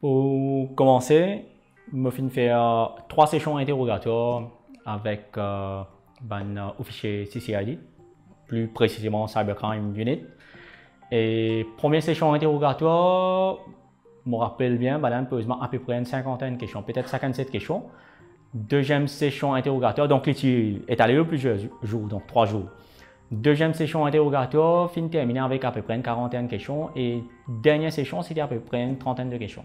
Pour commencer, je vais faire 3 sessions interrogatoires avec un officier CCID, plus précisément Cybercrime Unit. Et première session interrogatoire, je me rappelle bien, madame pose à peu près une cinquantaine de questions, peut-être 57 questions. Deuxième session interrogatoire, donc l'étude est allée au plusieurs jours, donc 3 jours. Deuxième session interrogatoire, fin terminée avec à peu près une quarantaine de questions. Et dernière session, c'était à peu près une trentaine de questions.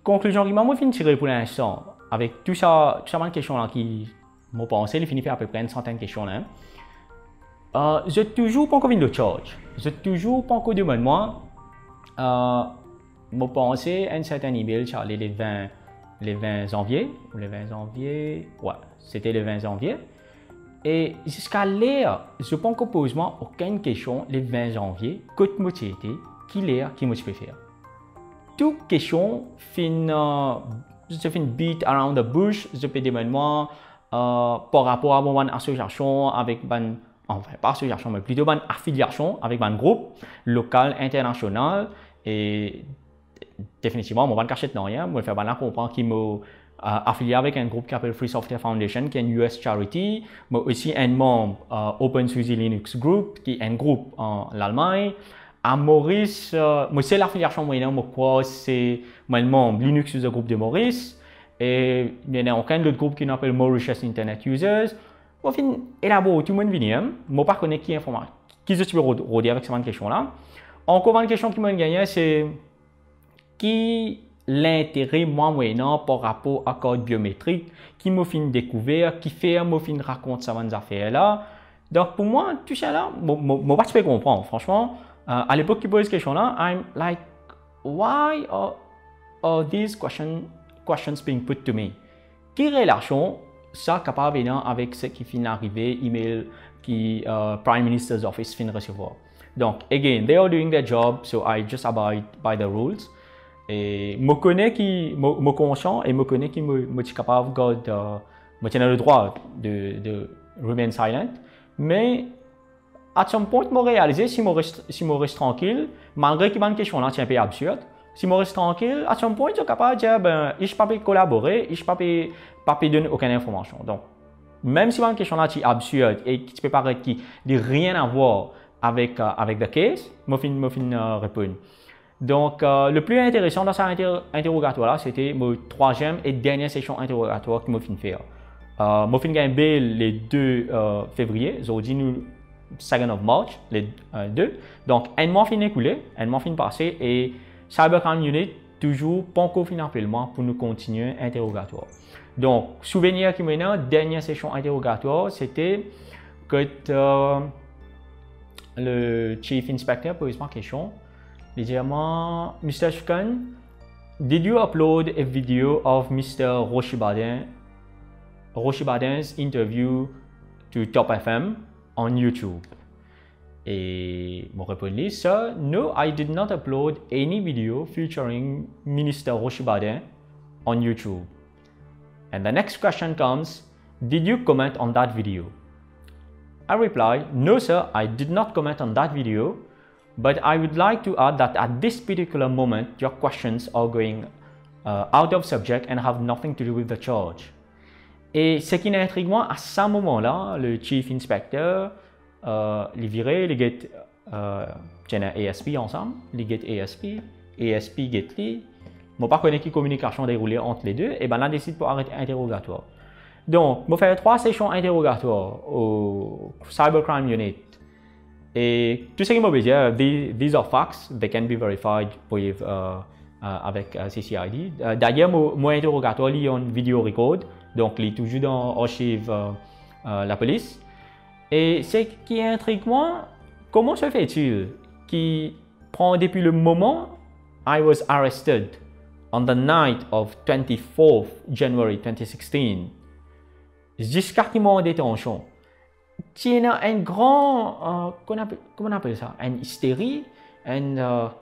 Conclusion qui m'a fin tiré pour l'instant, avec tout ça de questions là qui m'ont pensé, il finit par à peu près une centaine de questions là. Je toujours pas encore vu de charge. Je toujours pas encore demandé moi. M'ont pensé un certain email Charlie les 20 janvier ou les 20 janvier. Ouais, c'était le 20 janvier. Et jusqu'à là, je n'ai pas encore posé aucune question le 20 janvier. Que me été, qui l'air, qui me peut faire. Toute question je fais une beat around the bush, je peux demander moi par rapport à mon association avec enfin pas association mais plutôt une affiliation avec un groupe local, international et définitivement mon cachette non rien, moi faire comprendre qui me affilié avec un groupe qui s'appelle Free Software Foundation, qui est une US charity, mais aussi un membre OpenSUSE Linux Group, qui est un groupe en Allemagne. À Maurice, moi c'est l'affiliation moyenne, moi quoi c'est moi le membre Linux User Group de Maurice. Et il y a aucun autre groupe qui s'appelle Mauritius Internet Users. Moi fin élaborer tout le monde vient, moi pas connaître qui information, qui je peux rôder avec cette question là. Encore une question qui m'a gagné c'est qui l'intérêt moyen par rapport à code biométrique qui m'a fait découvrir, qui fait m'a fait raconter ça des affaires là. Donc pour moi tout ça là, moi pas comprendre franchement. À l'époque qui pose cette question là, I'm like why are these questions being put to me? Quelle relation ça capable venir avec ce qui finit d'arriver email qui Prime Minister's Office finit recevoir. Donc again, they are doing their job, so I just abide by the rules. Et je connais qui me conscient et je connais qui me capable de me tenir le droit de remain silent. Mais à some point, je réalisé si je reste tranquille, malgré qu'il y a une question là, c'est un peu absurde. Si je reste tranquille, à some point, je suis capable de dire ben, je ne peux pas collaborer, je ne peux pas donner aucune information. Donc, même si une question là est absurde et qui peut paraître qui n'a rien à voir avec le case, je vais répondre. Donc, le plus intéressant dans cet interrogatoire-là, c'était ma troisième et dernière session interrogatoire que je vais faire. Je vais gagner le 2 février, aujourd'hui nous 2nd of March, les 2. Donc, un mois fin écoulé, un mois fin passé et Cybercrime Unit toujours pas encore fin appellement pour nous continuer l'interrogatoire. Donc, souvenir qui m'a dernière session interrogatoire, c'était que le Chief Inspector pose ma question. Légèrement, Mr. Shukan, did you upload a video of Mr. Roshibaden's interview to Top FM on YouTube? Et mon réponse Sir, no, I did not upload any video featuring Minister Roshibaden on YouTube. And the next question comes, did you comment on that video? I replied, no sir, I did not comment on that video. But I would like to add that at this particular moment, your questions are going out of subject and have nothing to do with the charge. Et ce qui m'intrigue moi, à ce moment-là, le Chief Inspector, les viré, les get ASP ensemble, les get ASP get les. Moi, pas connaître qui communication déroulée entre les deux, et ben là, décide pour arrêter l'interrogatoire. Donc, je faire 3 sessions interrogatoires au Cybercrime Unit. Et tout ce qui m'a dit, these are facts, they can be verified with, avec CCID. D'ailleurs, mon interrogatoire, il y a une vidéo record, donc il est toujours dans l'archive la police. Et ce qui intrigue moi, comment se fait-il qui prend depuis le moment I was arrested on the night of 24th January 2016 jusqu'à qu'il m'en détention? Il y a un grand, comment on appelle ça, une hystérie, dans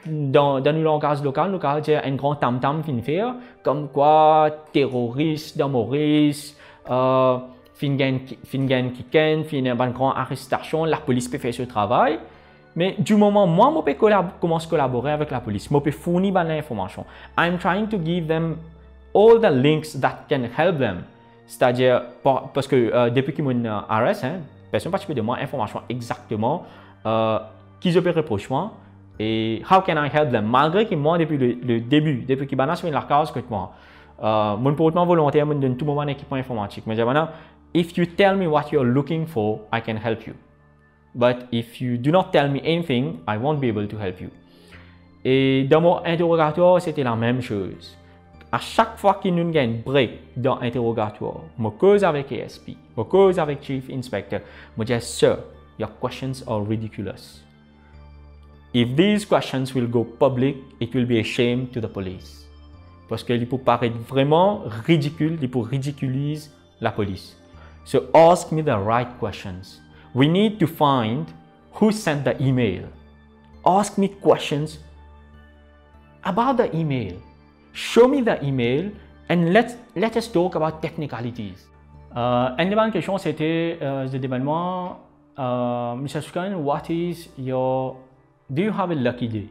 le langage local, il y a un grand tam-tam qui fait, comme quoi terroriste dans Maurice, fin une grande arrestation, la police peut faire ce travail. Mais du moment moi, je peux commencer à collaborer avec la police, je peux fournir l'information. I'm trying to give them all the links that can help them. C'est-à-dire, parce que depuis qu'ils m'ont arrêté, personne n'a pas de moi information exactement qui je peux reprocher et how can I help them. Malgré que moi, depuis le début, depuis qu'ils m'ont sur la case que moi, mon portement volontaire me donne tout moment un équipement informatique. Mais maintenant, if you tell me what you're looking for, I can help you. But if you do not tell me anything, I won't be able to help you. Et dans mon interrogatoire, c'était la même chose. À chaque fois qu'il y a un break dans l'interrogatoire, je cause avec ASP, je cause avec Chief Inspector, je dis, Sir, your questions are ridiculous. If these questions will go public, it will be a shame to the police. Parce qu'il peut paraître vraiment ridicule, il peut ridiculiser la police. So ask me the right questions. We need to find who sent the email. Ask me questions about the email. Show me the email and let us talk about technicalities. Une des bonnes questions c'était de demander, Mr. Sukan, do you have a lucky day?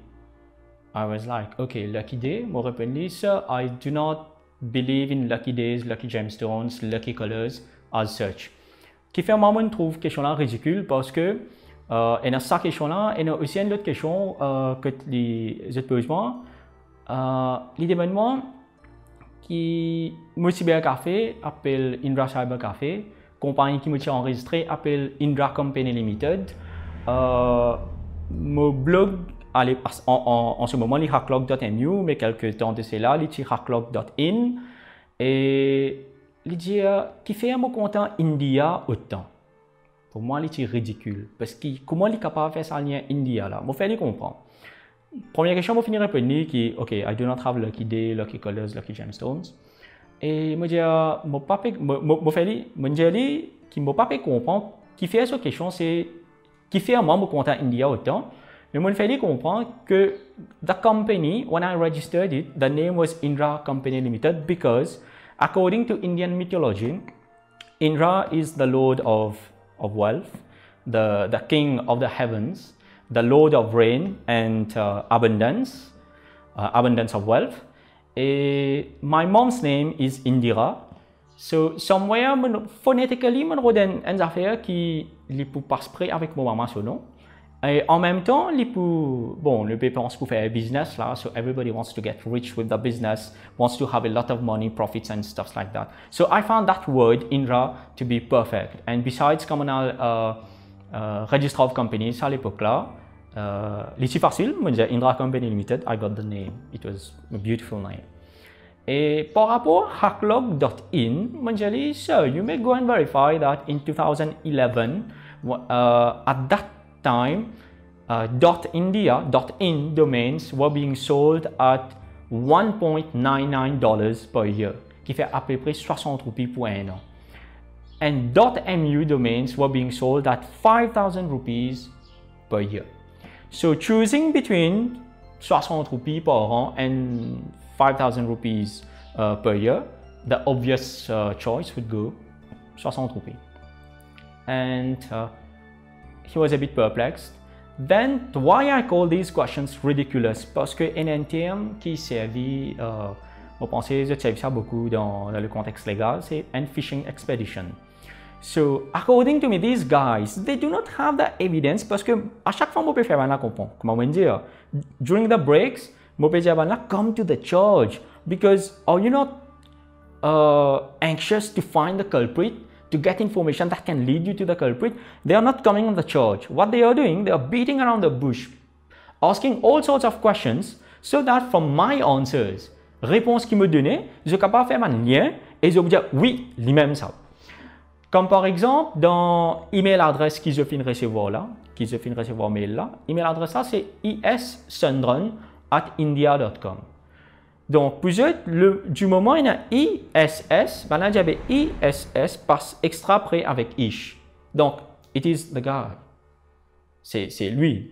I was like, okay, lucky day. Moi répondu, sir, I do not believe in lucky days, lucky gemstones, lucky colors as such. Qui fait moi, je trouve question là ridicule parce que et dans cette question là, il y a aussi une autre question que les autres posent moi. Les demandements qui me cybercafé appelle Indra Cyber Café, compagnie qui me tient enregistré appelle Indra Company Limited. Mon blog en ce moment, il hacklog.mu, mais quelques temps de cela, il est hacklog.in et il dit qui fait mon content India autant. Pour moi, il est ridicule parce que comment il est capable de faire ça lien India là, je vais faire comprendre. Première question, je vais finir par dire que OK, I do not have lucky day, lucky colors, lucky gemstones. Et je dis qui m'a pas comprendre qui fait cette question c'est qui fait moi mon content India autant. Mais je vais comprendre que the company, when I registered it, the name was Indra Company Limited because according to Indian mythology, Indra is the lord of wealth, the king of the heavens, the lord of rain and abundance of wealth. And my mom's name is Indira. So somewhere phonetically, je donne une affaire qui peut passer avec mon maman son nom. Et en même temps, le people pense pour faire business là, so everybody wants to get rich with the business, wants to have a lot of money, profits and stuff like that. So I found that word Indra to be perfect. And besides communal register of companies à l'époque là, c'est facile, je disais Indra Company Limited, I got the name. It was a beautiful name. Et par rapport à hacklog.in, je disais, so you may go and verify that in 2011, at that time, .india.in domains were being sold at $1.99 per year, qui fait à peu près 60 roupies pour un an. And .mu domains were being sold at 5,000 rupees per year. So choosing between 60 roupies per an and 5,000 rupees per year, the obvious choice would go 60 roupies. And he was a bit perplexed. Then, why I call these questions ridiculous? Parce qu'un un terme qui servait, on pensait que ça servait beaucoup dans le contexte légal, c'est un fishing expedition. So, according to me, these guys, they do not have the evidence parce que à chaque fois, je peux faire un comprendre. Comment on dire? During the breaks, je peux dire come to the charge because are you not anxious to find the culprit? To get information that can lead you to the culprit, they are not coming on the charge. What they are doing, they are beating around the bush, asking all sorts of questions so that from my answers, réponse qu'ils me donnaient, je suis capable de faire un lien et je vais dire oui, lui-même ça. Comme par exemple, dans email adresse qu'ils ont fait recevoir là, qu'ils ont fait recevoir mail là, email adresse là c'est issundron@india.com. Donc, pour eux, du moment où il y a ISS, ben là, il y avait ISS passe extra près avec ish. Donc, it is the guy. C'est lui.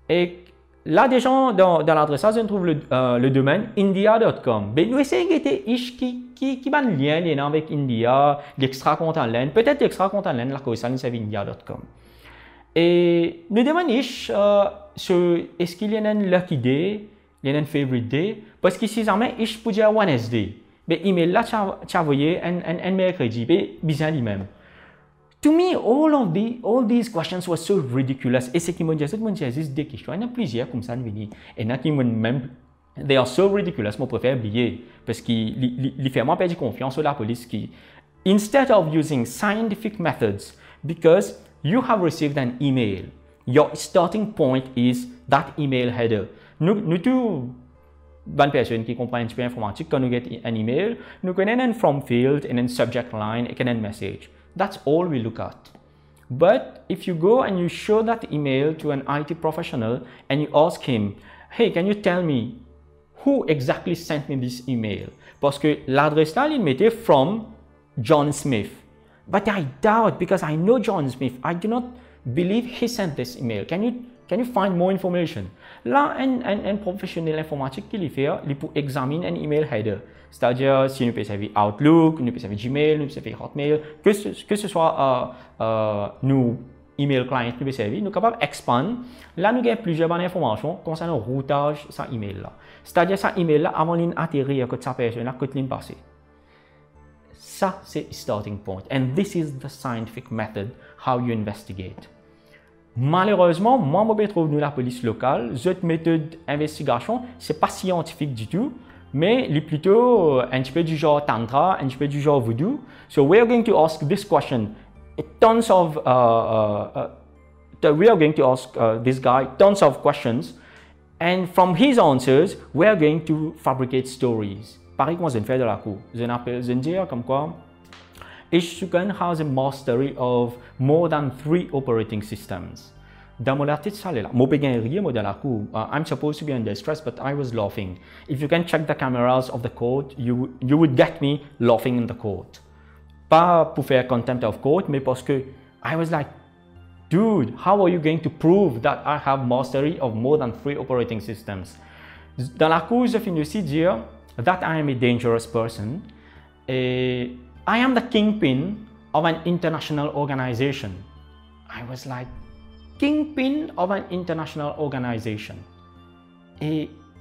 Et là, déjà, dans l'adresse, on trouve le domaine india.com. Ben, nous essayons de guetter ish qui a un lien avec India, l'extra compte en ligne. Peut-être l'extra compte en ligne, la cause, c'est india.com. Et nous demandons est-ce qu'il y a un lucky day, il y a un favorite day, parce que si jamais il peut dire Wednesday, mais email là tu as envoyé un mercredi, mais bizarre lui-même. To me, all these questions were so ridiculous. Et c'est qui me dit, des questions, il y en a plusieurs comme ça, et il y en a qui me même, they are so ridiculous, je préfère oublier, parce qu'il fait moi perdre confiance sur la police qui, instead of using scientific methods, because you have received an email, your starting point is that email header. Nous tous, bonnes personnes qui comprennent un petit peu informatique, quand nous get un email, nous connaissons un from field, and un subject line, et un message. That's all we look at. But if you go and you show that email to an IT professional and you ask him, hey, can you tell me who exactly sent me this email? Parce que l'adresse là, il mettait from John Smith. But I doubt, because I know John Smith, I do not believe he sent this email. Can you find more information? Là, un professionnel informatique qui le fait, il peut examiner un email header. C'est-à-dire, si nous pouvons servir Outlook, nous pouvons servir Gmail, nous pouvons servir Hotmail, que ce soit nous email client, nous pouvons servir, nous sommes capables d'expandre. Là, nous avons plusieurs bonnes informations concernant le routage de cet email là. C'est-à-dire, cet email là, avant d'atterrir, que sa personne là, que l'in passé. Ça, c'est starting point. And this is the scientific method how you investigate. Malheureusement, moi, je trouve dans la police locale, cette méthode d'investigation, ce n'est pas scientifique du tout, mais il est plutôt un petit peu du genre tantra, un petit peu du genre voodoo. So we are going to ask this question, tons of, we are going to ask this guy tons of questions, and from his answers, we are going to fabricate stories. Pareil comme je fais de la cour. Je dis comme quoi, each student has a mastery of more than 3 operating systems. Dans mon article, ça là. Moi, je peux rire moi dans la cour. I'm supposed to be under stress, but I was laughing. If you can check the cameras of the court, you would get me laughing in the court. Pas pour faire contempt of court, mais parce que I was like, dude, how are you going to prove that I have mastery of more than 3 operating systems? Dans la cour, je finis aussi dire that I am a dangerous person. I am the kingpin of an international organization. I was like, kingpin of an international organization.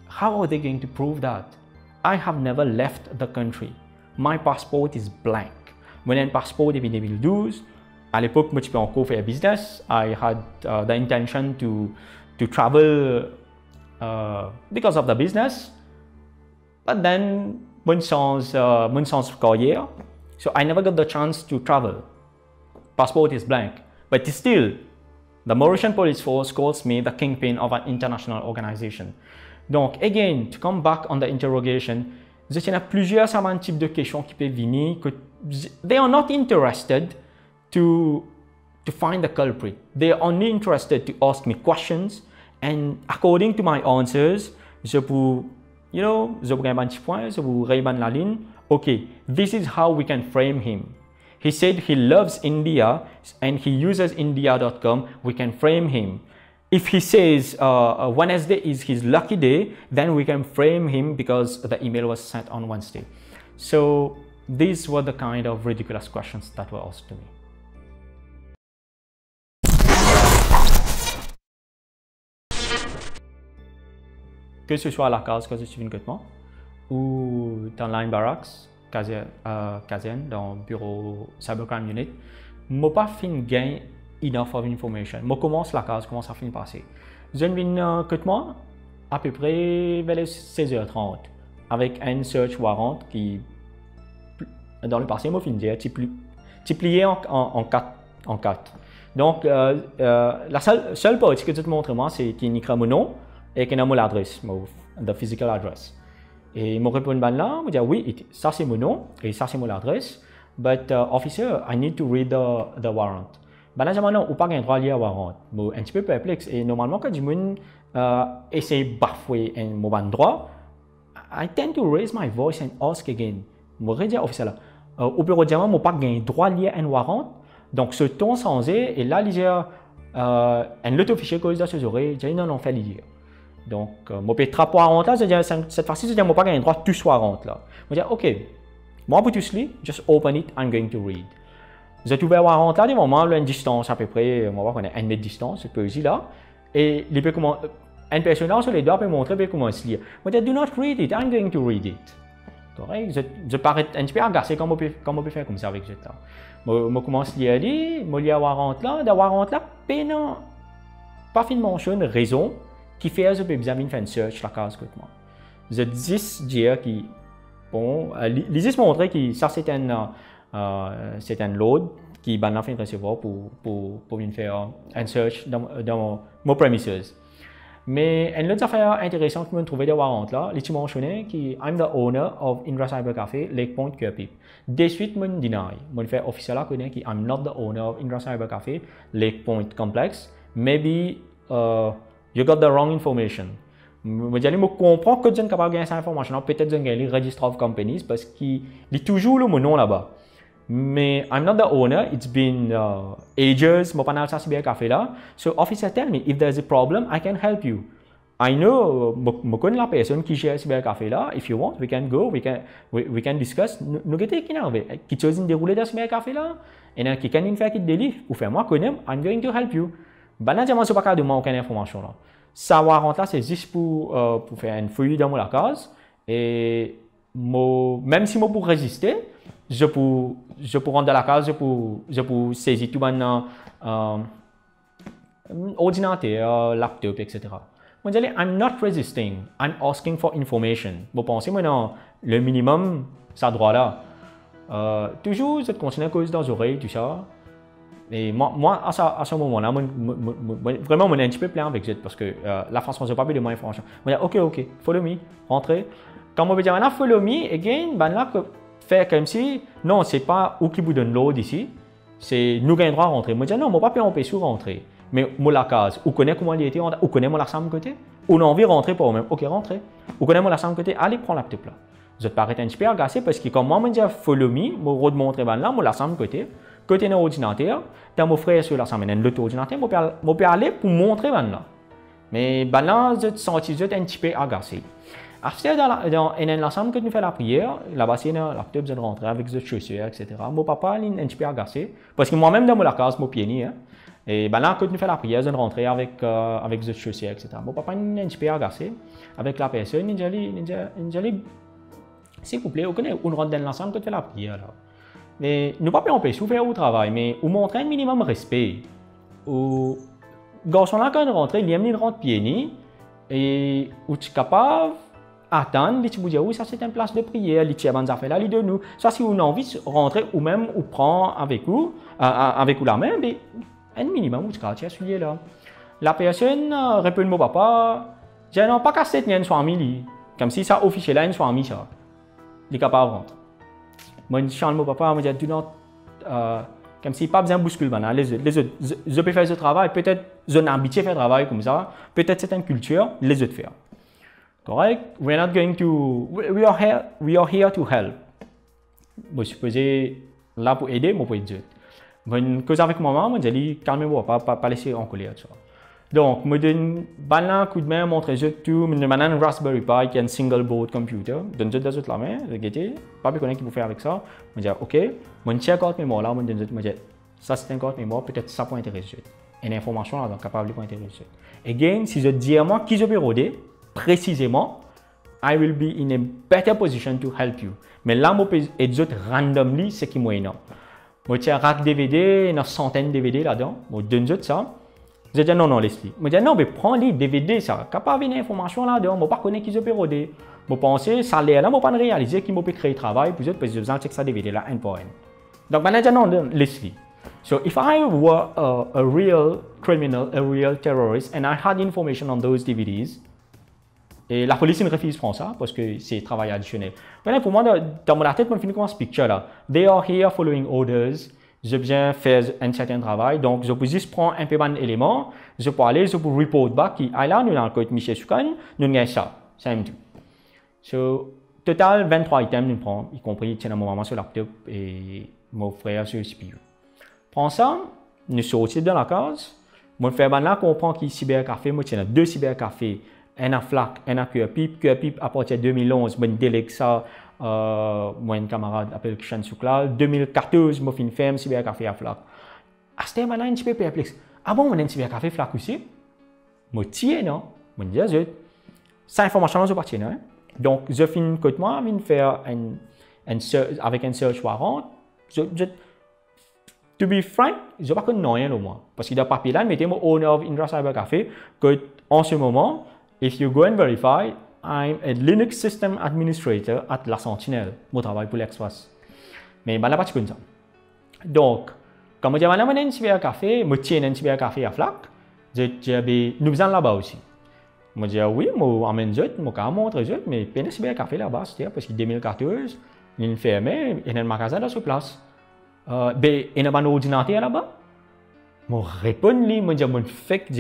How are they going to prove that? I have never left the country. My passport is blank. When I had a passport in 2012, à l'époque, je peux encore faire business. I had the intention to travel because of the business. But then, mon sens carrière. So I never got the chance to travel. Passport is blank. But still, the Mauritian police force calls me the kingpin of an international organization. Donc, again, to come back on the interrogation, il y a plusieurs types de questions qui peuvent venir. They are not interested to find the culprit. They are only interested to ask me questions, and according to my answers, je peux, je peux un petit point, je peux réévaluer la ligne. Okay, this is how we can frame him. He said he loves India and he uses India.com. We can frame him. If he says Wednesday is his lucky day, then we can frame him because the email was sent on Wednesday. So these were the kind of ridiculous questions that were asked to me. Que ce soit à la case, que je suis recrutement, ou dans Line Barracks, caserne, dans le bureau Cybercrime Unit, je n'ai pas fini de gagner enough of information. Je commence la case, commence à finir passer. Je viens recrutement à peu près vers les 16h30 avec un search warrant qui, dans le passé, je finis de plié en 4. Donc, la seule partie que je te montre, moi, c'est qu'il y a mon nom et qu'il y a mon adresse, the physical address. Et il me répond là, il me dit oui, ça c'est mon nom et ça c'est mon adresse, but officer, I need to read the warrant. Ben là, j'ai dit non, ou pas un droit à lire le warrant. Je suis un petit peu perplexe et normalement quand je essaie de bafouer un bon droit, I tend to raise my voice and ask again. Je dis officer là, au bureau de diamant, je n'ai pas un droit à lire un warrant, donc ce ton changé et là, il dit un autre officier que je dois se oreilles, je dis non, non, fais lire. Donc, je peux être pour warrant là, cette fois-ci, je dis, je n'ai pas un droit à tout ce warrant là. Je dis, ok, moi pour tout cela, just open it, I'm going to read. Vous êtes ouvert à rentrer là, des moments, là, une distance à peu près, on va voir qu'on a 1 mètre de distance, cette poésie là. Et il peut commencer, une personne là sur les doigts peut montrer, peut commencer à lire. Moi, do not read it, I'm going to read it. Correct? Je parais un petit peu agacé comment on peut faire comme ça avec ce là. Je commence à lire, je lis à rentrer là, d'avoir rentrer là, pénant. Pas fin mentionne raison qui fait que je peux bien faire une search la case que moi. Je dis dire qui, bon, les montrer que ça c'est un load qui va faire recevoir pour faire un search dans mon premises. Mais une autre affaire intéressante que je trouve d'avoir entre là, les mentionné que I'm the owner of Indra Cyber Cafe, Lake Point QAPIP. De suite, je deny. Je fais officiellement connaître que I'm not the owner of Indra Cyber Cafe, Lake Point Complex. Maybe you got the wrong information. Je comprends que je ne suis pas capable de gagner cette information. Peut-être que je gagne le Register of Companies parce qu'il est toujours le nom là-bas. Mais I'm not the owner. It's been ages. Je ne suis pas dans le cyber café là. So officer tell me if there's a problem, I can help you. I know, je connais la personne qui gère le cyber café là. If you want, we can go. We can discuss. Nous qu'est-ce qui arrive? Qui chose déroulé dans le cyber café là? Et qui can faire qui délivre? Ou faire moi connais. I'm going to help you. Ben là, je ne suis pas capable de demander aucune information là. Savoir rentrer là, c'est juste pour faire une fouille dans la case. Et même si je peux résister, je peux rentrer dans la case, je peux saisir tout mon ordinateur, laptop, etc. Je dis, I'm not resisting, I'm asking for information. Vous pensez maintenant, le minimum, ça droit là. Toujours, je continue à causer dans les oreilles, tout ça. Et moi à ce moment-là, vraiment, je suis un petit peu plein avec ça parce que la France ne pas plus de moins information. Je dis, ok, follow me, rentrez. Quand je dis, maintenant, follow me, again, ben là, faire comme si, non, ce n'est pas où qui vous donne l'eau d'ici, c'est nous qui avons droit à rentrer. Je dis, non, je ne pas empêcher sur rentrer. Mais moi, la case, vous connaissez comment il était, vous connaissez mon ensemble côté, ou non, envie de rentrer pour vous-même, ok, rentrez. Vous connaissez mon ensemble côté, allez, prends la laptop là. Vous êtes pas arrêté un petit peu agacé parce que quand moi, je dis, follow me, je vais montrer ben là, mon ensemble côté. Côté de l'ordinateur, tu as mon frère sur la semaine, l'autre ordinateur, je peux aller pour montrer maintenant. Mais là, je sens un petit peu agacé. Après, dans l'ensemble que nous faisons la prière, là-bas, c'est un laptop, je rentre avec les chaussures, etc. Mon papa est un petit peu agacé. Parce que moi-même, dans la case, je suis pieds nus. Et là, quand nous faisons la prière, je rentre avec les chaussures, etc. Mon papa est un petit peu agacé avec la personne. Il dit, s'il vous plaît, on rentre dans l'ensemble que nous faisons la prière. Là. Mais nous ne pouvons pas empêcher de faire au travail, mais on montre un minimum de respect. Le garçon là, quand il rentre, il aime rentrer pieds nus et où tu es capable d'attendre, il te dit oui, ça c'est une place de prière, il te dit bonne affaire là, il de nous. Ça, si vous avez envie de rentrer ou même ou prendre avec vous la main, mais un minimum où tu es celui là. La personne répond mon papa, je n'ai pas qu'à cette une famille, comme si ça officiel là une famille ça. Il est capable de rentrer. Moi, je chante mon papa, je dis, comme si pas besoin de bousculer. Je peux faire ce travail, peut-être je n'ai habitué à faire travail comme ça, peut-être c'est une culture, les autres faire. Correct? We are here to help. Je suis posé là pour aider, mais pour aider. Je cause avec maman, je dis, calmez-vous, pas laisser en colère. Donc, je donne un coup de main, montre tout, je donne un Raspberry Pi qui est un single board computer, je donne deux autres la main, pas plus connaître qui peut faire avec ça. Je dis, ok, je check carte mémoire là, je dis, ça c'est une carte mémoire, peut-être ça peut intéresser. Une information là, donc capable de intéresser. Again, si je dis à moi qui je peux roder, précisément, I will be in a better position to help you. Mais là, je peux aider randomly, c'est qui est énorme. Je tiens un rack DVD, une centaine de DVD là-dedans, je donne ça. Je dis non, Leslie. Je dis non, mais prends les DVD, ça. Capable une information là-dedans, je ne sais pas connaître qui je peux roder. Je pense que ça l'air là, je ne peux pas réaliser qui peut créer travail pour eux, parce que je besoin de ça DVD là, un par un. Donc, je dis non, Leslie. So, if I were a real criminal, a real terrorist, and I had information on those DVDs, et la police ne refuse pas ça parce que c'est travail additionnel. Maintenant, pour moi, dans ma tête, je finis comme ce picture là. They are here following orders. Je viens faire un certain travail, donc je peux juste prendre un peu d'éléments, je peux aller, je peux report back, qui là, nous avons le code Michel Soukan, nous avons ça, c'est un tout. So, total 23 items, nous prenons, y compris tiens, mon maman sur le laptop et mon frère sur le CPU. Prends ça, nous sortons dans la case, moi faire là, comprend qu'il y a cybercafé, moi tiens, deux cybercafés, un à FLAC, un à QAPIP à partir de 2011, je délègue ça moi, un camarade appelle Kishan Soukla. 2014, moi, fin ferme cybercafé à Flac. À ce moment-là, un petit peu perplexe. Ah bon, on a un cybercafé Flac aussi? Moi, tiens, non? Moi, je dis, cette information, je ne sais pas. Donc, je finis côté moi, je vais faire avec un search warrant. To be frank, je ne sais pas connaître rien au moins. Parce que dans le papier là, mettez-moi owner of Indra Cyber Café, que en ce moment, if you go and verify, I'm a Linux System Administrator at La Sentinelle. Mon travail pour l'Express. Mais je ne sais pas comme ça. Donc, quand je dis que je un cybercafé, je tiens un cybercafé à Flac, je dis nous allons là-bas aussi. Je dis oui, je emmène je montre mais il y a un cybercafé là-bas, parce que 2014, il est fermé, il y a un magasin dans ce place. Il y a un ordinateur là-bas. Je réponds, je dis que fake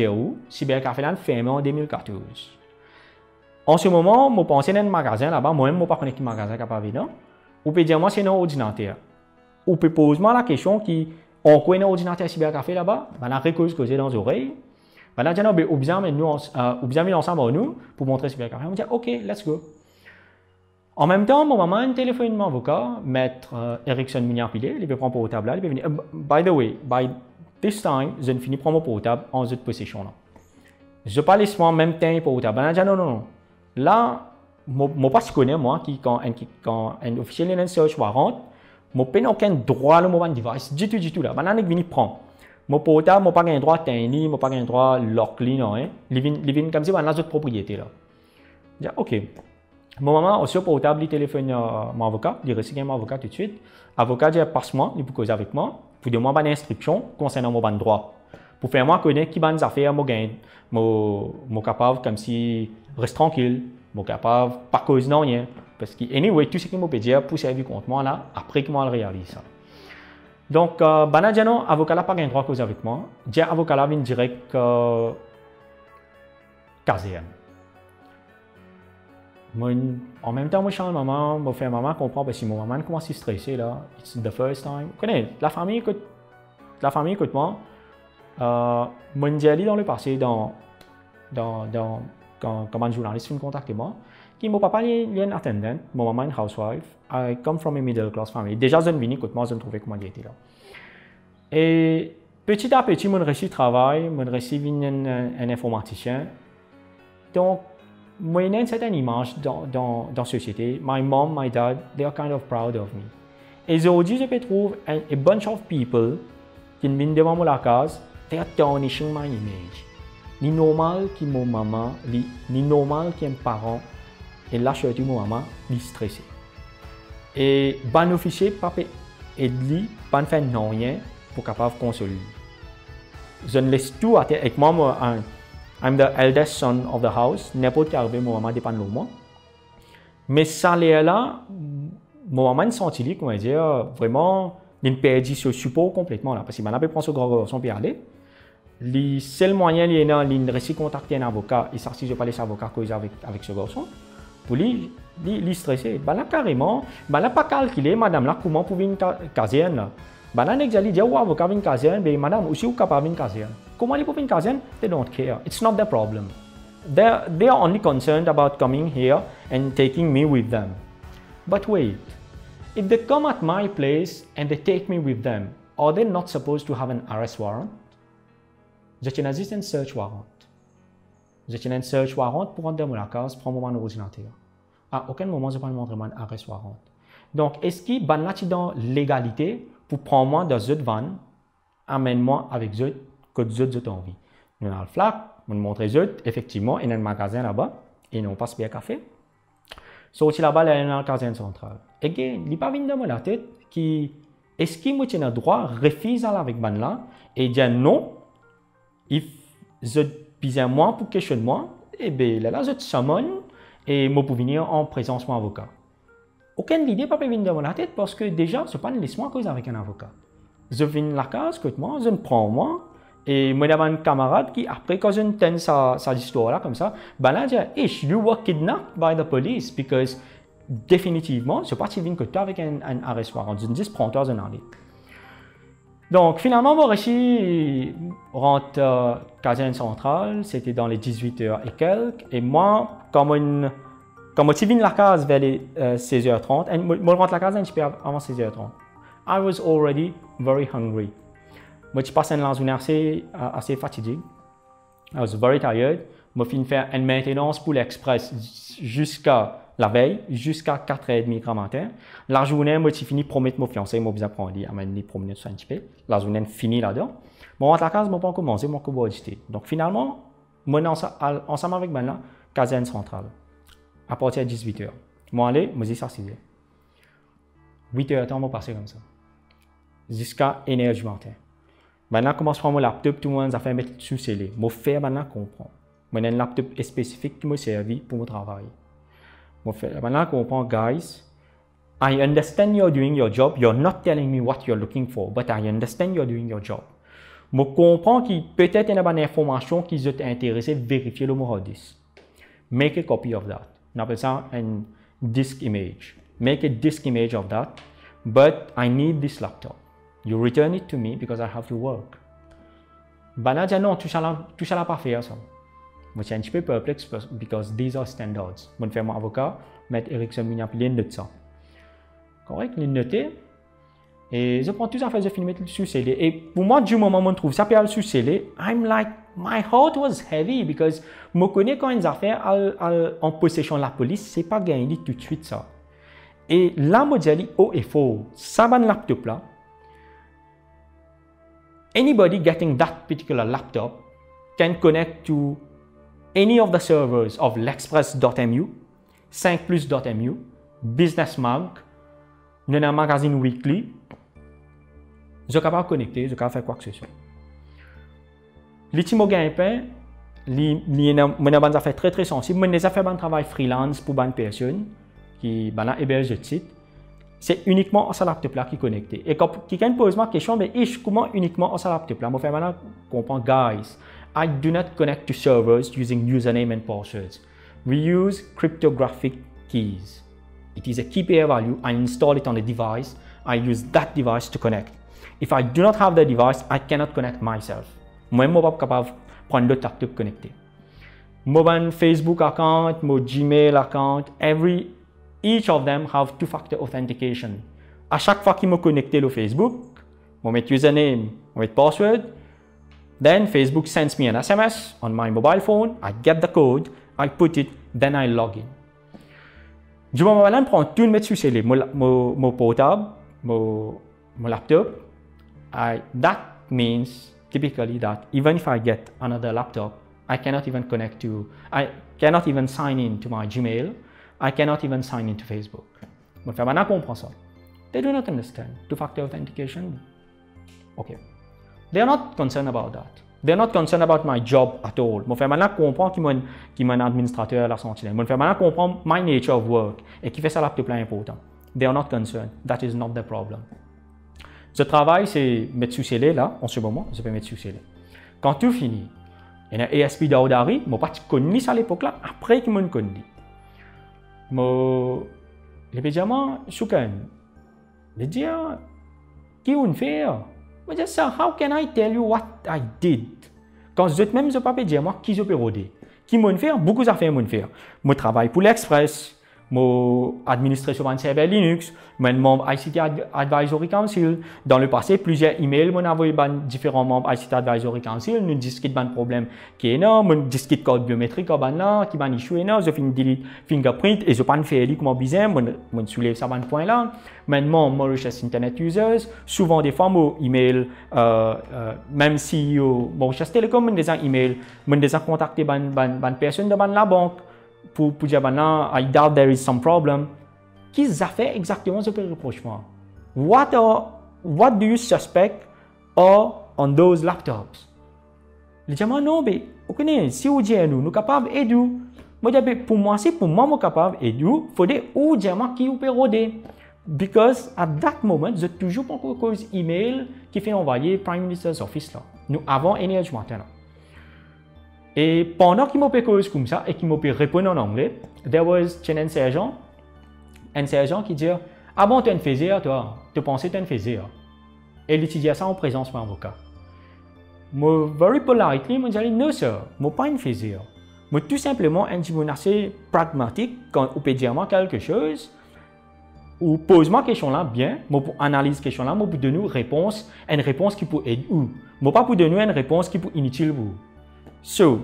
cybercafé là fermé en 2014. En ce moment, je pense à un magasin là-bas, moi-même, je ne sais pas connecter un magasin capable de. Ou peut dire moi c'est un ordinateur. Ou peut poser moi la question qui on connaît un ordinateur cybercafé là-bas, on a quelque chose que j'ai dans les oreilles. On a dit non, on bien mis ensemble nous pour montrer cybercafé. On dit OK, let's go. En même temps, mon maman a un téléphone mon avocat, maître Erickson Mignard-Pilé, il peut prendre mon portable là, il peut venir. By the way, by this time, je ne finis pas mon portable en cette position là. Je parle en même temps pour portable. On a dit non. Là, je pas connais moi qui quand un officiel a un search warrant, je n'ai aucun droit à mon device du tout là. Maintenant, je viens prendre. Mon portable, je n'ai pas un droit à tenir, je n'ai pas un droit à lock non hein. Il vient comme si on a d'autres propriétés là. Je dis OK. Mon maman sur portable, il téléphone mon avocat, il reçoit mon avocat tout de suite. L'avocat dit passe-moi, il peut causer avec moi, pour demander des instructions concernant mon droit. Pour faire moi connaître qui bonnes affaires moi gagne, moi capable comme si reste tranquille, moi capable pas cause non rien parce que anyway tout ce qui me peut dire pour servir contre moi là après que moi le réalise ça. Donc banadjano avocat là pas gain droit cause avec moi, j'ai avocat là vient direct caserne. En même temps, moi, je suis maman, je fais maman comprendre parce que mon maman commence à stresser là. It's the first time. Vous connaissez, la famille écoute moi. Moi, j'ai allé dans le passé, quand un journaliste me contacte moi, qui mon papa est un attendant, mon maman est une housewife. I come from a middle class family. Déjà, je viens écoute moi, je me trouvais comment j'étais là. Et petit à petit, mon réussi travail, mon réussi un informaticien. Donc moi, j'ai une certaine image dans la société. My mom, my dad, they are kind of proud of me. Et aujourd'hui, je peux trouver a bunch of people qui viennent devant moi la case, they are tarnishing my image. Ni normal que mon maman, ni normal qu'un parent, et là, surtout mon maman, ni stressé. Et ban officier, papa et lui, pas faire rien pour capable consoler. Je ne laisse tout à terre avec moi, I'm the eldest son of the house. N'importe qui arrive, mon maman dépend de moi. Mais ça là, mon maman senti comment dire vraiment une perdue sur support complètement là parce que maintenant peut prendre ce grand garçon puis aller. Le seul moyen il y a une réussi contacter un avocat et ça si je parle à avocat cause avec ce garçon pour lui stresser. Ben là carrément, ben là pas calculer madame là comment pour une caserne là. Ben là n'exali dire ouais avocat une caserne, ben madame aussi ou capable une caserne. Comment ils peuvent une caserne? They don't care. It's not their problem. They are only concerned about coming here and taking me with them. But wait, if they come at my place and they take me with them, are they not supposed to have an arrest warrant? J'ai un search warrant. J'ai un search warrant pour rentrer dans la case, prendre mon ordinateur. À aucun moment, je ne peux pas montrer mon arrest warrant. Donc, est-ce qu'il y a dans légalité pour prendre moi dans cette van, amène-moi avec eux que d'autres envie. Nous avons le flac, nous montrons effectivement, il y a un magasin là-bas, et nous passons bien café. Sorti là-bas, il y a un magasin central. Et il n'y a pas dans la tête qui est-ce qu'il me tient le droit, refuse d'aller avec ban là, et dit non, if je pise moi pour questionner moi, et bien là, je te summon, et je peux venir en présence de mon avocat. Aucune idée pas venir dans la tête parce que déjà, je ne pas laisse-moi cause avec un avocat. Je viens de la case, écoute-moi, je me prends moi. Et moi, j'avais un camarade qui, après, quand je entends sa histoire là, comme ça, ben là, je dis, hey, you were kidnapped by the police because définitivement, je ne sais pas si je viens que toi avec un arrest warrant. Je me dis, prends-toi un année. Donc, finalement, mon récit rentre caserne centrale, c'était dans les 18h et quelques. Et moi, comme Quand je venu la case vers les 16h30, et je rentre la case un petit peu avant 16h30. I was already very hungry. Je passe une journée assez fatigué. I was very tired. Je finis faire une maintenance pour l'Express jusqu'à la veille, jusqu'à 4h30 du matin. La journée, je finis de promettre mon fiancé, je vais prendre à m'amener promener un petit peu. La journée finie là-dedans. Je rentre la case, je ne peux pas commencer, je peux agiter. Donc finalement, je suis ensemble avec la caserne centrale. À partir de 18h. Je vais aller, je dis à 6h. 8h, je vais passer comme ça. Jusqu'à 1h du matin. Maintenant, je commence à prendre mon laptop, tout le monde a fait mettre sous scellé. Je fais maintenant comprendre. Je un laptop spécifique qui me servi pour mon travail. Maintenant, je comprends, guys, I understand you're doing your job. You're not telling me what you're looking for, but I understand you're doing your job. Je comprends qu'il peut-être y a une information qui vous intéresse à vérifier le mot disque. Make a copy of that. On appelle ça un disk image. Make a disk image of that, but I need this laptop. You return it to me because I have to work. Ben dit non, tu ne pas faire ça. Je suis un petit peu perplexe because these are standards. Je fais mon avocat, mettre Erickson Minapilien de ça. Correct, il noté. Et je prends tout ça, je finis mettre sous scellé. Et pour moi, du moment où je trouve ça peut aller sous scellé, I'm like, my heart was heavy because je connais quand une affaire en possession de la police, c'est pas gagné tout de suite ça. Et là, je dis haut et faux, ça va laptop là. Anybody getting that particular laptop can connect to any of the servers of l'express.mu, 5plus.mu, Business Mag, un magazine weekly. Je suis capable de connecter, je suis capable de faire quoi que ce soit. L'ultime gain-pain, je suis très très sensible. Je fais un travail freelance pour une personne qui héberge le site. C'est uniquement ce laptop-là qui est connecté. Et quand quelqu'un pose ma question, mais comment uniquement ce laptop-là? Je fais maintenant comprendre, guys, I do not connect to servers using username and passwords. We use cryptographic keys. It is a key pair value. I install it on the device. I use that device to connect. If I do not have the device, I cannot connect myself. Moi, je ne suis pas capable de prendre d'autres laptops connectés. Mon Facebook account, mon Gmail account, each of them have two-factor authentication. À chaque fois qu'il me connecté au Facebook, je mets username, je mets password. Then Facebook sends me an SMS on my mobile phone. I get the code, I put it, then I log in. Du moment où je prends tout le mettre sur scellé, mon portable, mon laptop. That means typically that even if I get another laptop, I cannot even sign in to my Gmail. I cannot even sign into Facebook. Je fais maintenant comprendre ça. They do not understand two-factor authentication. Okay. They are not concerned about that. They are not concerned about my job at all. Je fais maintenant comprendre qu'il est un administrateur à la santé. Je fais maintenant comprendre my nature of work et qui fait ça laptop là important. They are not concerned. That is not the problem. Ce travail, c'est mettre sous scellé là, en ce moment, je peux mettre sous scellé. Quand tout finit, il y a un ASP d'Audari, je n'ai pas connu ça à l'époque là, après qu'il m'a connu. Les pédiaments, choukan. Les dire, qui on fait? Je dis ça, how can I tell you what I did? Quand je même je ne peux pas dire moi qui je peux roder. Qui m'ont fait? Beaucoup d'affaires m'ont fait. Je travaille pour l'Express. Je administre sur un serveur Linux, je suis membre ICT Advisory Council. Dans le passé, plusieurs emails m'ont envoyé différents membres ICT Advisory Council. Nous discutons d'un problème qui est énorme, nous discutons code biométrique qui est issue énorme. Je fais delete fingerprint et je ne fais pas comment bizarre. Je soulève ça un point là. Maintenant, je recherche Internet users. Souvent, des fois, mon email, même si je recherche Télécom, je des contacté une personne de la banque. Pour dire maintenant, I doubt there is some problem. Qu'est-ce que fait exactement ce reprochement? What do you suspect are on those laptops? Les gens non, mais si vous dites nous sommes capables d'aider. Pour moi, si pour moi, je suis capable d'aider, il faut dire qui vous peut roder. Because at that moment, je toujours pas cause email qui fait envoyer Prime Minister's Office là. Nous avons énergie matin. Et pendant qu'il m'a fait cause comme ça et qu'il m'a fait répondre en anglais, there was un sergent qui dit ah bon tu es un faiseur toi, tu pensais que tu es un faiseur. Et il dit ça en présence de mon avocat. Moi very politely, moi dit non sir, moi pas un faiseur. Moi, tout simplement, un petit peu assez pragmatique quand on peut dire moi quelque chose, ou pose-moi question là bien, moi pour analyser question là, moi pour donner une réponse qui peut aider ou, moi pas pour donner une réponse qui peut inutile pour. So,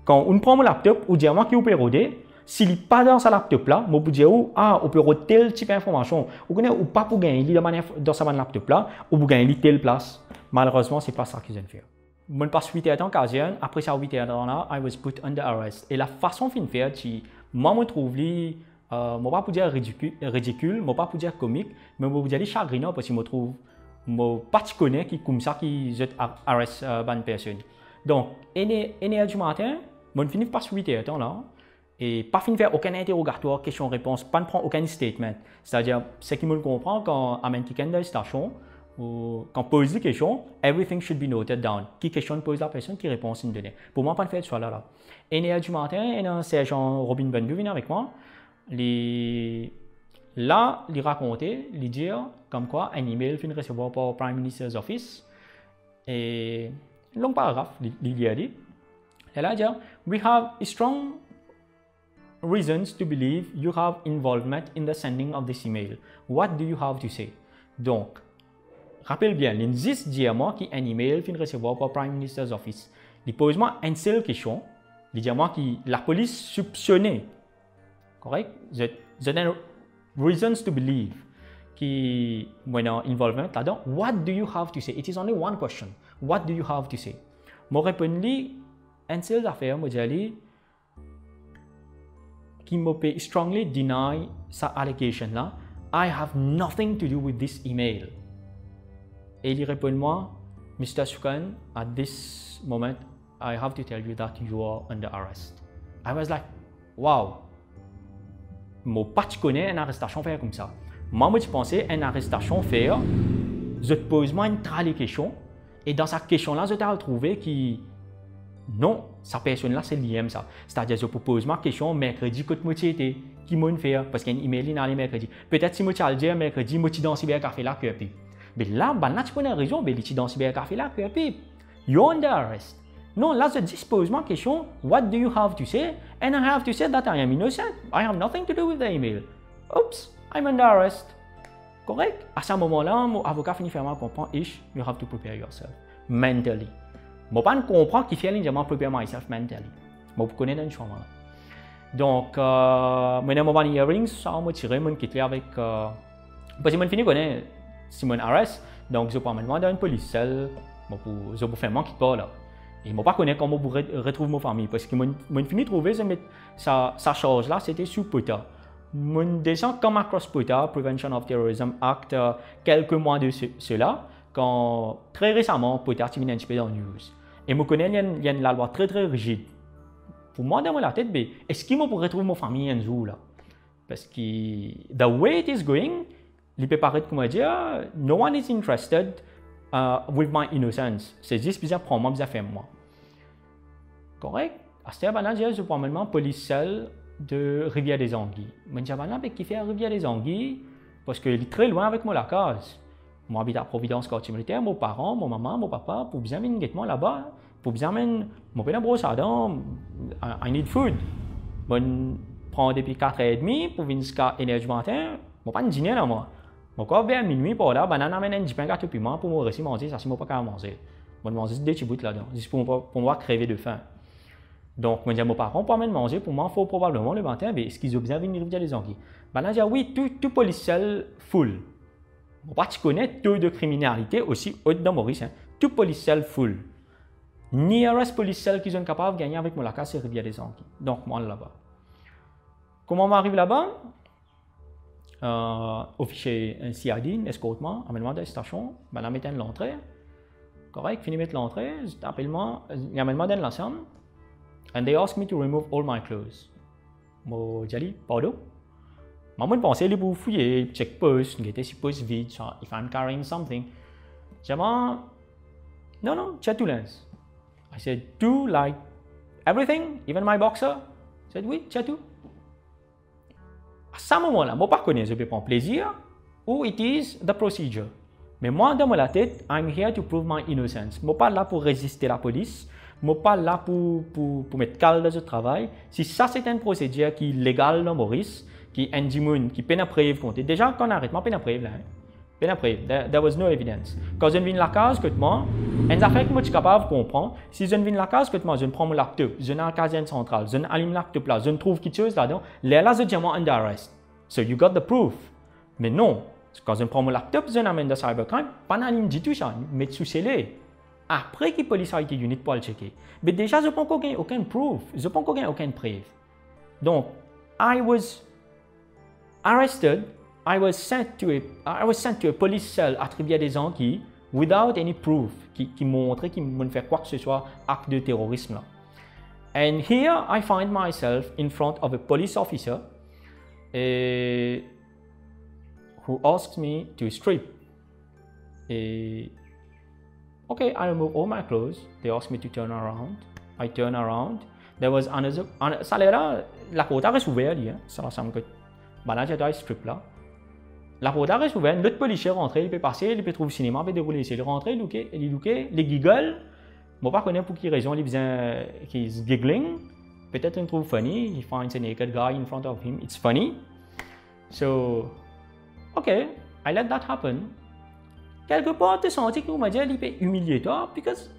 quand on prend mon laptop, ou dire moi qui peut roder, s'il n'est pas dans sa laptop là, moi pour dire on peut roder tel type d'information, ou pas pour gagner dans sa laptop là, ou pour gagner telle place. Malheureusement, c'est pas ça qu'ils aiment faire. Mon passe 8 heures en occasion, après ça 8 heures là, I was put under arrest. Et la façon de faire, moi me trouve moi pas pour dire ridicule, moi pas pour dire comique, mais moi pour dire chagrinant parce que je me trouve moi pas tu connais qui comme ça qui je arrête bonne personne. Donc, une heure du matin, moi finis par 8 heures là et pas fini faire aucun interrogatoire, question-réponse, pas de prendre aucun statement. C'est-à-dire, ce qui me comprend quand amène quelqu'un dans la station ou quand pose des questions, everything should be noted down. Qui question pose la personne, qui répond une donnée. Pour moi, pas de faire ça là. Une heure du matin, un sergent Robin Benbu vient avec moi. Là, il racontait, il dit comme quoi un email finit recevoir par Prime Minister's Office et long paragraphe, il a dit. Elle a dit, we have strong reasons to believe you have involvement in the sending of this email. What do you have to say? Donc, rappelle bien, l'indice dit à moi qu'un email finit recevoir par Prime Minister's Office. Il pose moi une seule question. Il dit à moi que la police soupçonnait. Correct? J'ai reasons to believe qu'il y a un involvement là-dedans. What do you have to say? It is only one question. What do you have to say? Moi répondu une seule affaire, moi dit qui m'a strongly deny sa allegation là. I have nothing to do with this email. Et il répond moi, Mr. Sukan, at this moment, I have to tell you that you are under arrest. I was like, wow. Moi, pas tu connais une arrestation faire comme ça. Moi, je pensais une arrestation faire, je te pose moi une trale question, et dans cette question-là, je t'ai retrouvé qui, non, sa personne-là, c'est l'IM ça. C'est-à-dire, je pose ma question mercredi, que moi était, qui m'a fait, parce qu'il y a un email dans les mercredis. Peut-être si moi tu as dit mercredi, moi tu dans le cybercafé là, que puis. Mais là, tu connais raison, mais tu dans le cybercafé là, que puis. You're under arrest. Non, là, je dispose ma question, what do you have to say? And I have to say that I am innocent. I have nothing to do with the email. Oops, I'm under arrest. Correct? À ce moment-là, mon avocat finit par comprendre, you have to prepare yourself mentally. Je ne comprends pas qu'il fait l'ingénieur prepare myself mentally. Je connais dans le champ. Donc, maintenant, mon hearing, ça m'a tiré, mon quitter avec. Parce que je finis connaître si mon arrest, donc je peux me demander à une police, je peux faire mon quitte pas là. Et je ne connais pas comment je retrouve ma famille parce que je finis de trouver sa charge là, c'était sous POTA. Je descends comme across POTA, Prevention of Terrorism Act, quelques mois de cela, quand très récemment POTA s'est mis un petit peu dans le news. Et je connais qu'il y a une loi très très rigide. Pour moi, dans la tête, est-ce que je peux retrouver ma famille un jour là? Parce que the way it is going, il peut paraître comme dire, no one is interested with my innocence. C'est juste bizarre pour moi, bizarre faire moi. Correct? À ce moment-là, je prends maintenant police cell de Rivière des Anguilles. Je dis, mais qui fait Rivière des Anguilles? Parce qu'il est très loin avec moi la case. Moi, j'habite à Providence, quartier militaire, mes parents, ma maman, mon papa, pour bien mener guettement là-bas, pour bien mener mon père brosse à dents, I need food. Je prends depuis 4h30 pour venir jusqu'à 1h du matin, je pas de dîner là, moi. Je vais vers minuit pour là, je amène un petit pain gâteau piment pour me réussir à manger, ça, c'est pas qu'à manger. Je mange des petits bouts là-dedans, juste pour moi crever de faim. Donc, je dis à mes parents, pour m'amener manger, pour moi, il faut probablement le matin, mais est-ce qu'ils ont bien venir Rivière des Anguilles? Ben là, je dis, oui, tout policier full. Bon, pas tu connais taux de criminalité aussi haut dans Maurice, hein. Tout policier full. Nearest policier qui sont capables de gagner avec mon lac, c'est Rivière des Anguilles. Donc, moi, là-bas. Comment on arrive là-bas? Officier un CID, escortement, amènement de la station, ben là, mettez l'entrée. Correct, fini mettre l'entrée, appelle-moi, amènement de l'ensemble. And they asked me to remove all my clothes. Moi, j'ai dit, pardon. Moi, je pensais pour fouiller, check post, j'étais supposé vite, if I'm carrying something. J'ai dit, non, check tout lens. I said, do like everything, even my boxer? I said, oui, check tout. À ce moment-là, moi, pas connais, je peux prendre plaisir, ou it is the procedure. Mais moi, dans ma tête, I'm here to prove my innocence. Je ne suis pas là pour résister à la police. Je ne suis pas là pour mettre calme dans ce travail. Si ça, c'est une procédure qui est légale dans Maurice, qui est qui peine à preuve compter. Déjà, quand on arrête, peine à preuve là. Peine à preuve. There was no evidence. Quand je viens de la case, que moi, une affaire que je suis capable de comprendre, si je viens de la case, que moi, je prends mon laptop, je vais à la caserne centrale, je allume le laptop là, je trouve quelque chose là-dedans, là, je dis moi under arrest. So you got the proof. Mais non, quand je prends mon laptop, je l'amène dans cybercrime, pas d'allume du tout ça, mais sous scellé. Après que la police a été unit pour le checker. Mais déjà, je ne pense aucun proof. Je ne pense aucune preuve. Donc, I was arrested. I was sent to a police cell attribué à des gens qui, without any proof, qui montraient qu'ils m'ont fait quoi que ce soit acte de terrorisme là. And here I find myself in front of a police officer who asked me to strip. Okay, I remove all my clothes. They asked me to turn around. I turn around. There was another. Ça là, la porte reste ouverte, hein. Ça ressemble que. Ben là, j'ai dois strip là. La porte reste ouverte. L'autre policier rentre, il peut passer, il peut trouver le cinéma, il peut dérouler. Il rentre, il look, les giggles. Moi, pas connaître pour quelle raison il besoin qu'il giggling. Peut-être il trouve funny. He finds a naked guy in front of him. It's funny. So, okay, I let that happen. Quelque part, tu sens que vous m'avez dit qu'il peut humilier toi, because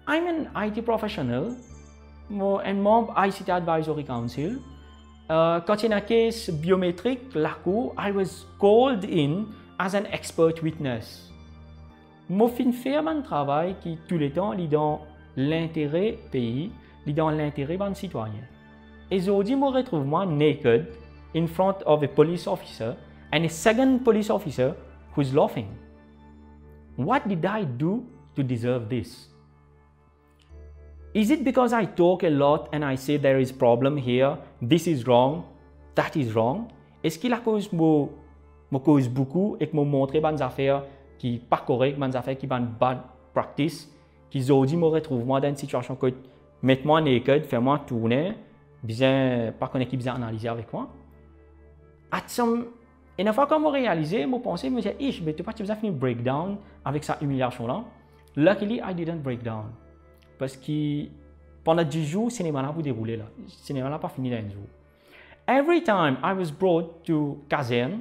I'm an IT professional, un membre ICT Advisory Council. Quand il y a une case biométrique, la cour, I was called in as an expert witness. Moi, fin faire mon travail qui tout le temps est dans l'intérêt pays, est dans l'intérêt des citoyens. Et aujourd'hui, je me retrouve moi naked in front of a police officer and a second police officer who's laughing. What did I do to deserve this? Is it because I talk a lot and I say there is a problem here, this is wrong, that is wrong? Est-ce que la cause me cause beaucoup et que me montre des affaires qui ne sont pas correctes, des affaires qui sont bad practice, qui aujourd'hui me retrouve moi dans une situation que mettez-moi naked, fais-moi tourner, bien pas connaître qui bien analyser avec moi? Et une fois que je réalisé, je pensais, je me disais, mais tu vas finir breakdown avec cette humiliation-là. Luckily, I didn't break down. Parce que pendant 10 jours, le cinéma n'a pas déroulé là. Le cinéma n'a pas fini dans un jour. Every time I was brought to caserne,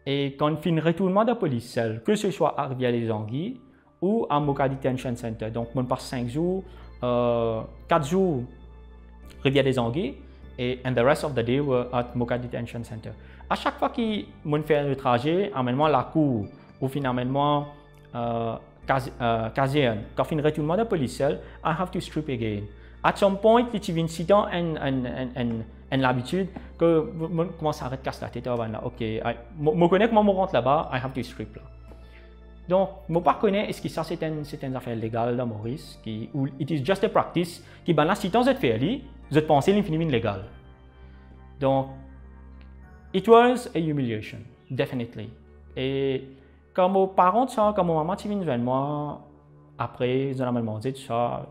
et quand il y a un retournement de la police, que ce soit à Rivière-les-Anguilles ou à Moka Detention Center. Donc, on passe 5 jours, 4 jours Rivière-les-Anguilles, et the rest of the day were at Moka Detention Center. À chaque fois qu'il fait le trajet, amène-moi la cour ou finalement caserne, quand il retournement de la police, I have to strip again. At some point, il y a une situation et l'habitude que je commence à arrêter de casser la tête. Ok, je connais comment je rentre là-bas, I have to strip là. Donc, je ne connais pas est-ce que ça c'est une affaire légale dans Maurice, ou it is just a practice, qui ben là, si tu as fait, je pense que c'est une légal. Donc, it was a humiliation, definitely. Et quand mes parents, quand ma maman est venue vers moi, après, ils ont demandé tout ça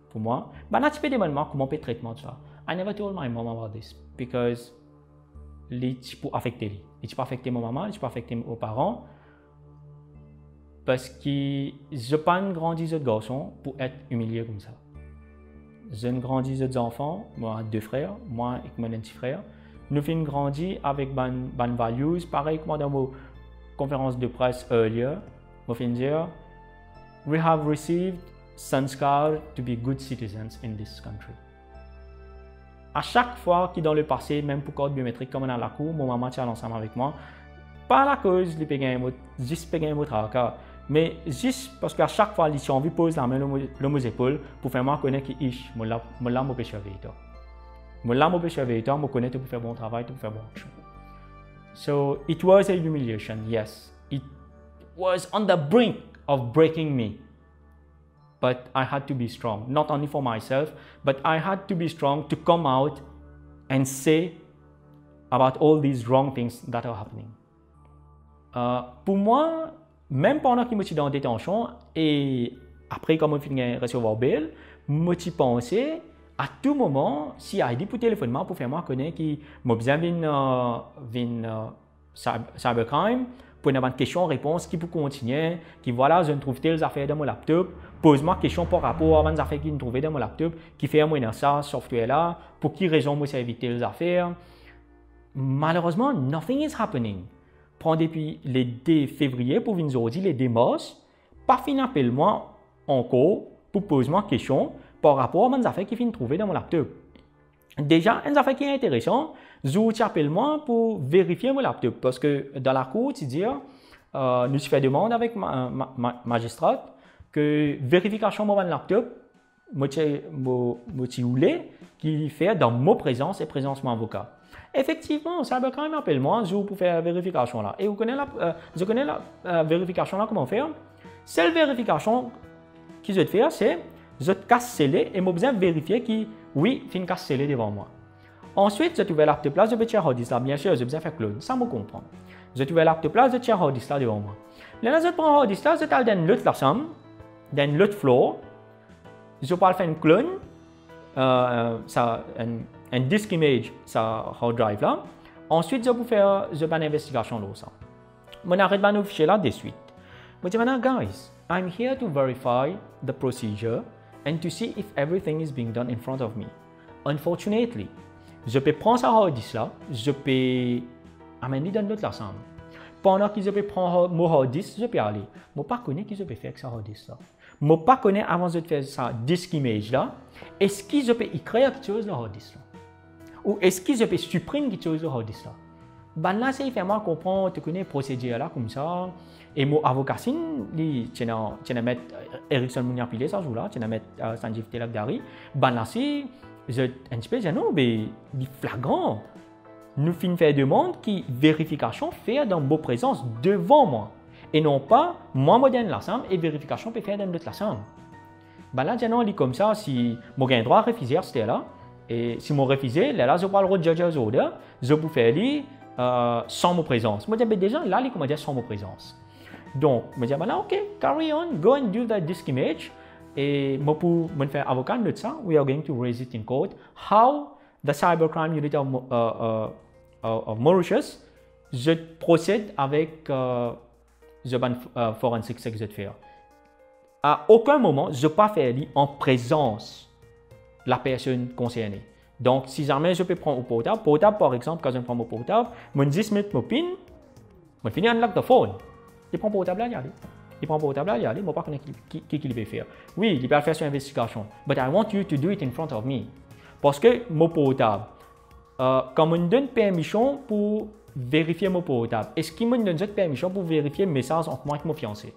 pour moi, ben là, tu peux demander comment on peut traiter tout ça. I never told my mom about this because c'est pour affecter. Il ne pas affecter ma maman, il ne pas affecter mes parents. Parce que je n'ai pas grandi de garçon pour être humilié comme ça. J'ai grandi de enfants, moi 2 frères, moi et mon petit frère. Nous avons grandi avec des values, pareil comme dans vos conférences de presse earlier. Nous avons dire, we have received sanskar to be good citizens in this country. À chaque fois que dans le passé, même pour code biométrique comme on a la cour, mon maman tient ensemble avec moi. Pas à la cause de juste payer un mot travail, mais juste parce qu'à chaque fois, si on veut poser la main sur mes épaules pour faire moi connaître que je me péché avec toi. Je me péché avec toi, je connais pour faire bon travail, pour faire bon action. So it was a humiliation, yes. It was on the brink of breaking me. But I had to be strong, not only for myself, but I had to be strong to come out and say about all these wrong things that are happening. Pour moi, même pendant que je suis en détention et après quand je finis de recevoir bail, je suis pensé à tout moment, si il dit pour téléphonement pour faire moi connaître que je besoin de cybercrime pour une question-réponse qui peut continuer, qui voilà, je ne trouve telles affaires dans mon laptop, pose-moi question par rapport à des affaires qui ne trouvais dans mon laptop, qui fait moi dans ça, software-là, pour qui raison moi ça évite telles affaires. Malheureusement, nothing is happening. Prends depuis les 2 février pour venir aujourd'hui, les 2 mars, pas fin appelle-moi encore pour poser-moi question par rapport à des affaires qui viennent trouver dans mon laptop. Déjà, une affaire qui est intéressante, je appelle moi pour vérifier mon laptop parce que dans la cour, tu dis, nous fait demande avec ma magistrat que vérification de mon laptop, moi qui fait dans ma présence et présence de mon avocat. Effectivement, cybercrime appelle moi pour faire la vérification là. Et vous connaissez je connais la vérification là comment faire. Cette vérification que je vais faire, c'est je casse scellé et je besoin vérifier que oui, il y a une casse scellée devant moi. Ensuite, je trouve la laptop là, je vais tirer hard disk là. Bien sûr, je besoin faire clone, ça me comprend. Je trouve la laptop là, je tire hard disk là devant moi. Là, je prends hard disk là, je t'ai dans l'autre la somme, dans l'autre floor. Je peux faire une clone, un disk image, ça hard drive là. Ensuite, je peux faire une investigation là. Je n'arrête pas de fichier là de suite. Je dis maintenant, guys, I'm here to verify the procedure and to see if everything is being done in front of me. Unfortunately, je peux prendre ça hard disk là, je peux amener dans l'autre ensemble. Pendant que je peux prendre mon hard disk, je peux aller. Je ne connais pas ce que je peux faire avec ça hard disk là. Je ne connais pas avant de faire ça disk image là. Est-ce que je peux écrire quelque chose dans le hard disk là? Ou est-ce que je peux supprimer quelque chose dans le hard disk là? Ben là, c'est vraiment comprendre, tu connais procédure là comme ça. Et mon avocat, tu as mettre Erickson Mounier Pilé, ça joue là, tu as mettre Sanjeev Telakdari. Ben là, c'est un petit peu non, mais flagrant. Nous finissons faire demande qui vérification fait dans vos présences devant moi. Et non pas moi, je donne l'ensemble et vérification peut faire dans l'autre ensemble. Ben là, non, comme ça, si je j'ai droit à refuser, c'était là. Et si je refuse, là, je parle de judge's order, je peux faire sans ma présence. Je dis déjà, là, il comment dire sans ma présence. Donc, je dis, là, OK, carry on, go and do that disk image. Et moi, pour me faire avocat de ça, we are going to raise it in court. How the cybercrime unit of Mauritius, je procède avec the forensic que je vais faire. À aucun moment, je ne peux pas faire en présence de la personne concernée. Donc, si jamais je peux prendre au portable par exemple, quand je prends mon portable, je dis 10 minutes mon PIN, je finis unlock the phone. Il prend le portable là, il y a il prend le portable là, il y a je ne sais pas qui il peut faire. Oui, il peut faire son investigation. But I want you to do it in front of me. Parce que mon portable, quand on me donne permission pour vérifier mon portable, est-ce qu'il me donne cette permission pour vérifier le message entre moi et mon fiancé?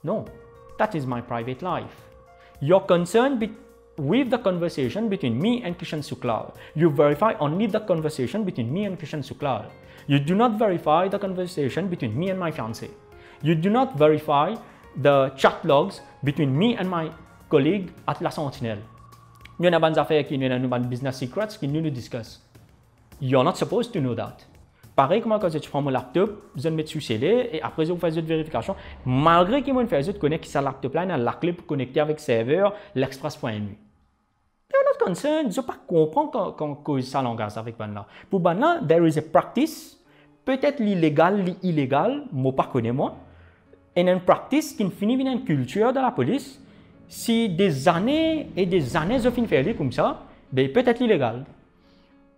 Non. That is my private life. You're concerned with the conversation between me and Kishan Suklal. You verify only the conversation between me and Kishan Suklal. You do not verify the conversation between me and my fiancé. You do not verify the chat logs between me and my colleague at La Sentinelle. Il y a des affaires qui sont dans business secrets qui nous discussent. You're not supposed to know that. Pareil comme quand je prends mon laptop, je le mets sur scellé et après je fais une vérification. Malgré qu'il me fait une connecter ce laptop là, il a la clé pour connecter avec le serveur, l'express.mu. You're not concerned. Je ne comprends pas qu'on cause ça langage avec Banla. Pour Banla, there is a practice, peut-être l'illégal, l'illégal, je ne connais pas moi. Et une practice qui finit dans une culture de la police. Si des années et des années je finis faire comme ça, ben peut-être illégal.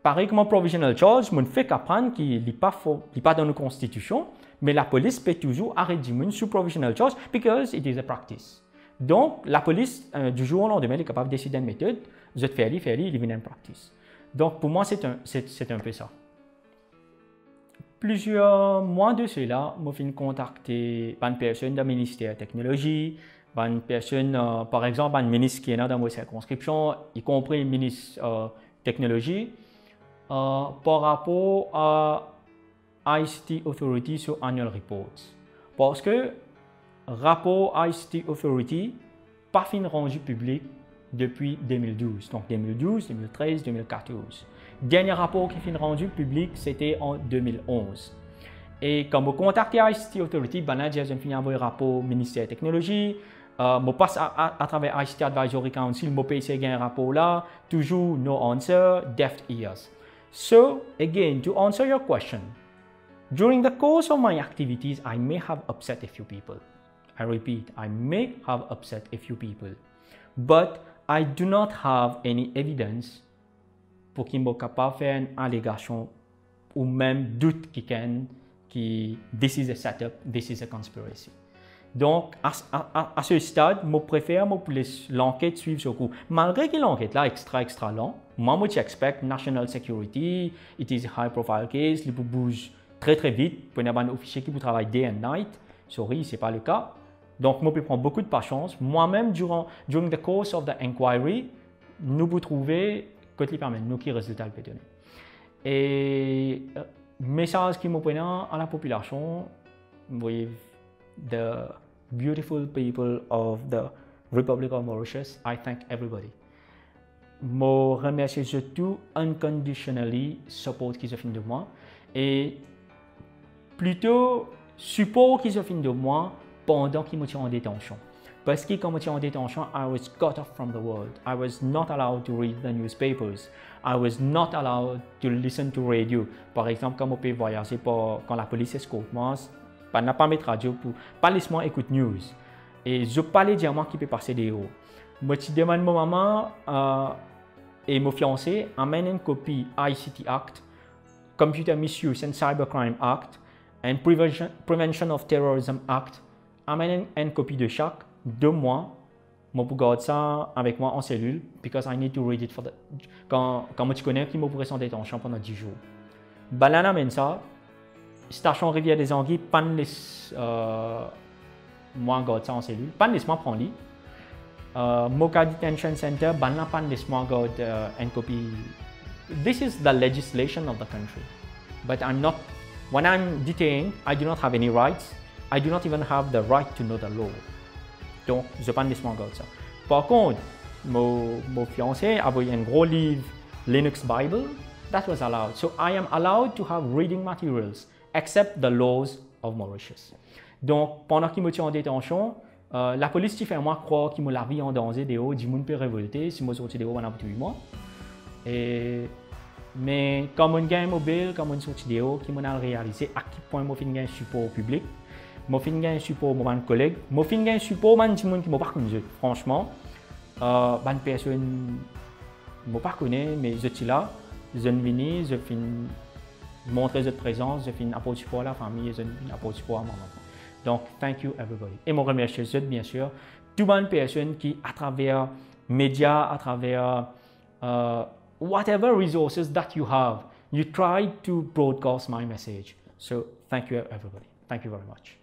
Pareil comme un provisional charge, je fais qu'apprendre qu'il n'est pas dans la constitution, mais la police peut toujours arrêter sur provisional charge because it is a practice. Donc la police du jour au lendemain est capable de décider une méthode, je te fais il devient une practice. Donc pour moi c'est un peu ça. Plusieurs mois de cela, je suis contacté par une personne du ministère de la technologie, par une personne, par exemple, un ministre qui est dans ma circonscription, y compris le ministre de la technologie, par rapport à ICT Authority sur Annual Reports. Parce que le rapport ICT Authority pas fin rendu public depuis 2012. Donc 2012, 2013, 2014. Dernier rapport qui est rendu public, c'était en 2011. Et quand je contacte ICT Authority, j'ai fini un rapport au ministère de la Technologie. Je passe à travers ICT Advisory Council, je peux essayer un rapport là. Toujours no answer, deaf ears. So, again, to answer your question, During the course of my activities, I may have upset a few people. I repeat, I may have upset a few people. But I do not have any evidence pour qu'il soit capable de faire une allégation ou même doute qui this is a setup, this is a conspiracy. Donc, à ce stade, je préfère l'enquête suivre sur coup. Malgré que l'enquête là extra long, moi, je expect national security, it is a high profile case, il bouge très vite pour un officier qui travaille day and night. Sorry, ce n'est pas le cas. Donc, je peux prendre beaucoup de patience. Moi-même, during the course of the inquiry, nous pouvons trouver que les permet nous qui résultat peut donner. Et message qui me prennent à la population, with the beautiful people of the Republic of Mauritius, I thank everybody. Je remercie surtout unconditionally support qui se fait de moi et plutôt support qui se fait de moi pendant qu'ils me tiennent en détention. Parce que quand je me tiens en détention, I was cut off from the world. I was not allowed to read the newspapers. I was not allowed to listen to radio. Par exemple, quand je peux voyager quand la police escorte moi, je n'ai pas mettre radio pour pas laisser écouter news. Et je parlais diamant qui peut passer des hauts. Je demande à ma maman et mon fiancé amène une copie ICT Act, Computer Misuse and Cybercrime Act, and Prevention of Terrorism Act. Amène une copie de chaque. 2 mois, je peux garder ça avec moi en cellule because I need to read it quand je connais qui me pourrait s'en détention pendant 10 jours. Balana amène ça. Station Rivière des Anguilles, pas laisse moi garder ça en cellule. Pas laisse moi prendre lit. Moka Detention Center, balana pas laisse moi garder une copie. This is the legislation of the country. But when I'm detained, I do not have any rights. I do not even have the right to know the law. Donc, je ne vais pas laisser moi garder ça. Par contre, mon fiancé avait un gros livre, Linux Bible, that was allowed. So, I am allowed to have reading materials, except the laws of Mauritius. Donc, pendant qu'il me tient en détention, la police qui fait moi croire qu'il me la vie en danger des hauts, du monde peut révolter, si je sorti des hauts, on a pour 8 mois. Mais comme on gagne mobile, comme on sorti des hauts, qui m'a réalisé à quel point je gagne support au public. Je gagne support pour mes collègues. Je gagne support pour les gens qui ne me connaissent pas. Franchement, les personnes ne me connaissent pas, mais je suis là. Je viens, je montre cette présence, je fais un apport support à la famille, je fais un apport support à maman. Donc, thank you everybody. Et je remercie bien sûr toutes les personnes qui, à travers les médias, à travers whatever resources that you have, you try to broadcast my message. So, thank you everybody. Thank you very much.